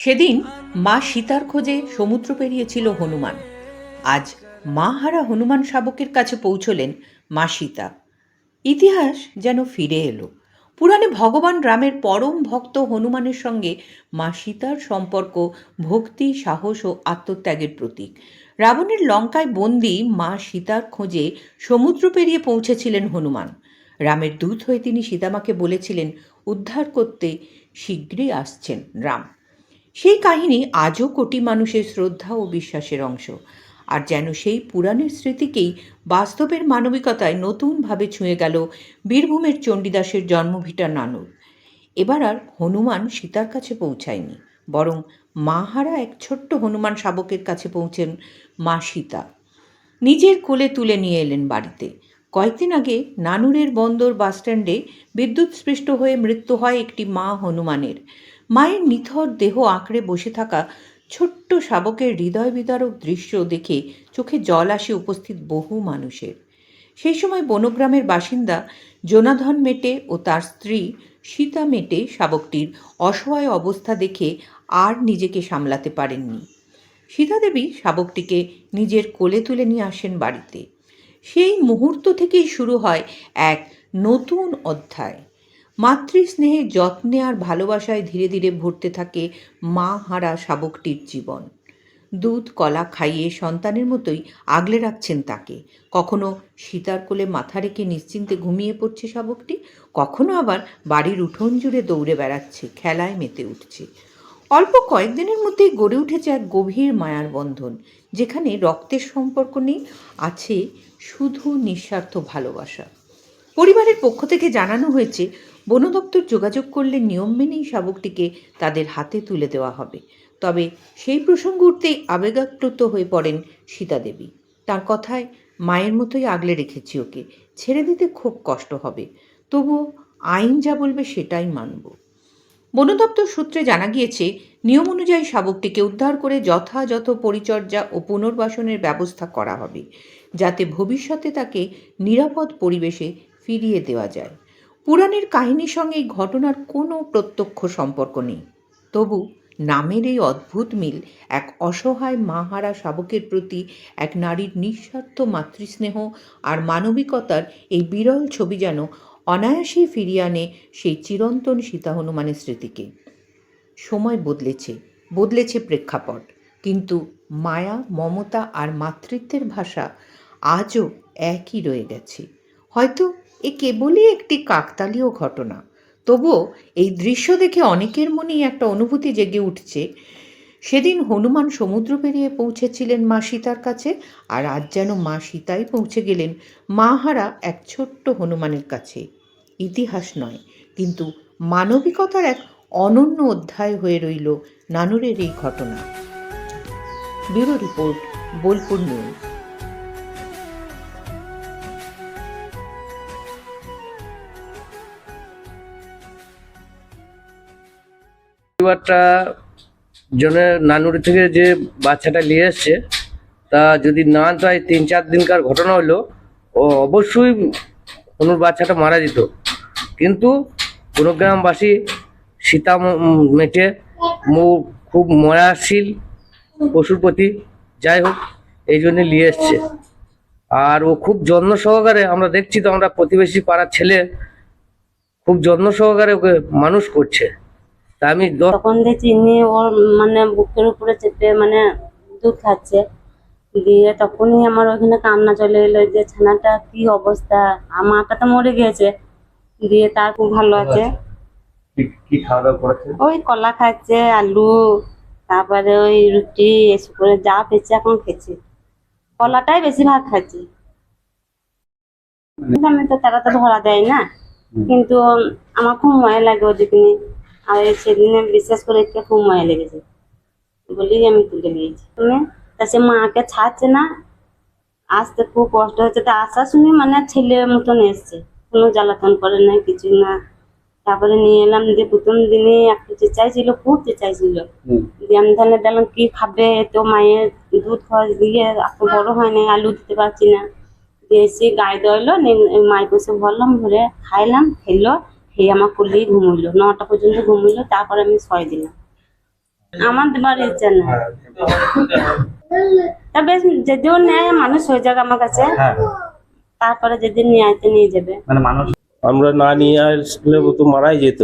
সেদিন মা সীতার খোঁজে সমুদ্র পেরিয়েছিল হনুমান। আজ মা হারা হনুমান শাবকের কাছে পৌঁছলেন মা সীতা। ইতিহাস যেন ফিরে এলো। পুরাণে ভগবান রামের পরম ভক্ত হনুমানের সঙ্গে মা সীতার সম্পর্ক ভক্তি, সাহস ও আত্মত্যাগের প্রতীক। রাবণের লঙ্কায় বন্দী মা সীতার খোঁজে সমুদ্র পেরিয়ে পৌঁছেছিলেন হনুমান। রামের দূত হয়ে তিনি সীতামাকে বলেছিলেন উদ্ধার করতে শীঘ্রই আসছেন রাম। সেই কাহিনী আজও কোটি মানুষের শ্রদ্ধা ও বিশ্বাসের অংশ। আর যেন সেই পুরাণের স্মৃতিকেই বাস্তবের মানবিকতায় নতুনভাবে ছুঁয়ে গেল বীরভূমের চণ্ডীদাসের জন্মভিটা নানুর। এবার আর হনুমান সীতার কাছে পৌঁছায়নি, বরং মাহারা এক ছোট্ট হনুমান শাবকের কাছে পৌঁছেন মা সীতা। নিজের কোলে তুলে নিয়ে এলেন বাড়িতে। কয়েকদিন আগে নানুরের বন্দর বাসস্ট্যান্ডে বিদ্যুৎস্পৃষ্ট হয়ে মৃত্যু হয় একটি মা হনুমানের। মায়ের নিথর দেহ আঁকড়ে বসে থাকা ছোট্ট শাবকের হৃদয় বিদারক দৃশ্য দেখে চোখে জল আসে উপস্থিত বহু মানুষের। সেই সময় বনগ্রামের বাসিন্দা জনার্দন মেটে ও তার স্ত্রী সীতা মেটে শাবকটির অসহায় অবস্থা দেখে আর নিজেকে সামলাতে পারেননি। সীতাদেবী শাবকটিকে নিজের কোলে তুলে নিয়ে আসেন বাড়িতে। সেই মুহূর্ত থেকেই শুরু হয় এক নতুন অধ্যায়। মাতৃস্নেহে, যত্নে আর ভালোবাসায় ধীরে ধীরে ভরতে থাকে মা হারা শাবকটির জীবন। দুধ কলা খাইয়ে সন্তানের মতোই আগলে রাখছেন তাকে। কখনো সীতার কোলে মাথা রেখে নিশ্চিন্তে ঘুমিয়ে পড়ছে শাবকটি, কখনো আবার বাড়ির উঠোন জুড়ে দৌড়ে বেড়াচ্ছে, খেলায় মেতে উঠছে। অল্প কয়েকদিনের মধ্যেই গড়ে উঠেছে এক গভীর মায়ার বন্ধন, যেখানে রক্তের সম্পর্ক নেই, আছে শুধু নিঃস্বার্থ ভালোবাসা। পরিবারের পক্ষ থেকে জানানো হয়েছে বন দপ্তর যোগাযোগ করলে নিয়ম মেনেই শাবকটিকে তাদের হাতে তুলে দেওয়া হবে। তবে সেই প্রসঙ্গ উঠতেই আবেগাপ্লুত হয়ে পড়েন সীতাদেবী। তার কথায়, মায়ের মতোই আগলে রেখেছি ওকে, ছেড়ে দিতে খুব কষ্ট হবে, তবুও আইন যা বলবে সেটাই মানব। বন দপ্তর সূত্রে জানা গিয়েছে, নিয়ম অনুযায়ী শাবকটিকে উদ্ধার করে যথাযথ পরিচর্যা ও পুনর্বাসনের ব্যবস্থা করা হবে, যাতে ভবিষ্যতে তাকে নিরাপদ পরিবেশে ফিরিয়ে দেওয়া যায়। পুরাণের কাহিনীর সঙ্গে এই ঘটনার কোনো প্রত্যক্ষ সম্পর্ক নেই, তবু নামের এই অদ্ভুত মিল, এক অসহায় মাহারা শাবকের প্রতি এক নারীর নিঃস্বার্থ মাতৃস্নেহ আর মানবিকতার এই বিরল ছবি যেন অনায়াসেই ফিরিয়ে আনে সেই চিরন্তন সীতা হনুমানের স্মৃতিকে। সময় বদলেছে প্রেক্ষাপট, কিন্তু মায়া, মমতা আর মাতৃত্বের ভাষা আজও একই রয়ে গেছে। হয়তো এ কেবলই একটি কাকতালীয় ঘটনা, তবুও এই দৃশ্য দেখে অনেকের মনেই একটা অনুভূতি জেগে উঠছে। সেদিন হনুমান সমুদ্র পেরিয়ে পৌঁছেছিলেন মা সীতার কাছে, আর আজ যেন মা সীতাই পৌঁছে গেলেন মাহারা এক ছোট্ট হনুমানের কাছে। ইতিহাস নয়, কিন্তু মানবিকতার এক অনন্য অধ্যায় হয়ে রইল নানুরের এই ঘটনা। Bureau report, Bolpur news. পরিবারটা জনের নানুর থেকে যে বাচ্চাটা নিয়ে এসছে, তা যদি না তাই 3-4 দিনকার ঘটনা হলো, ও অবশ্যই অনুর বাচ্চাটা মারা যেত। কিন্তু কোনো গ্রামবাসী সীতা মেটে খুব ময়াশীল পশুর প্রতি, যাই হোক এই জন্য নিয়ে এসছে। আর ও খুব যত্ন সহকারে, আমরা দেখছি তো, আমরা প্রতিবেশী পাড়ার ছেলে খুব যত্ন সহকারে ওকে মানুষ করছে। তা আমি তখন দেখছি ওর মানে বুকের উপরে চেপে মানে দুধ খাচ্ছে, দিয়ে তখনই আমার ওখানে কান্না চলে এলো যে ছানাটা কি অবস্থা, মাটা তো মরে গিয়েছে, দিয়ে তার খুব ভালো আছে। কি খাওয়া দাওয়া করেছে? ওই কলা খাচ্ছে, আলু, তারপরে ওই রুটি, এসব করে যা পেয়েছে এখন খেয়েছি। কলাটাই বেশি ভাগ খাচ্ছি। আমি তো তারা তো ধরা দেয় না, কিন্তু আমার খুব মায়া লাগে ওদিকে। আর সেদিনে বিশেষ করে একটু খুব মায়া লেগেছে বলি আমি তুলে নিয়েছি। তা সে মাকে ছাড়ছে না, আসতে খুব কষ্ট হচ্ছে। তা আসার সময় মানে ছেলের মতন এসছে, কোনো জ্বালাতন করে না, কিছু না। তারপরে নিয়ে এলাম, দিয়ে প্রথম দিনে একটু চেঁচাইছিল, খুব চেঁচাইছিল। দিয়ে আমি তাহলে দিলাম কি খাবে, তো মায়ের দুধ খাওয়া দিয়ে এত বড় হয় না, আলু দিতে পারছি না। দিয়ে এসে গায়ে দইলো, মায়ের বসে ভরলাম, ভরে খাইলাম, খেলো, খেয়ে আমার কোলেই ঘুমইলো, 9টা পর্যন্ত ঘুমইলো। তারপরে আমি 6 দিলাম। আমার দেবার ইচ্ছা না। তা বেশ, যদিও নেয় মানুষ হয়ে যাক আমার কাছে, হ্যাঁ তারপরে যেদিন নিয়ে আইতে নিয়ে যাবে। মানে মানুষ আমরা না নিয়ে আসলে ও তো মারাই যেত,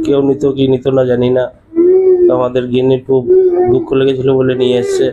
কেউ নিত কি নিত না জানি না। তো আমাদের গিন্নির খুব দুঃখ লেগেছিল বলে নিয়ে এসছে।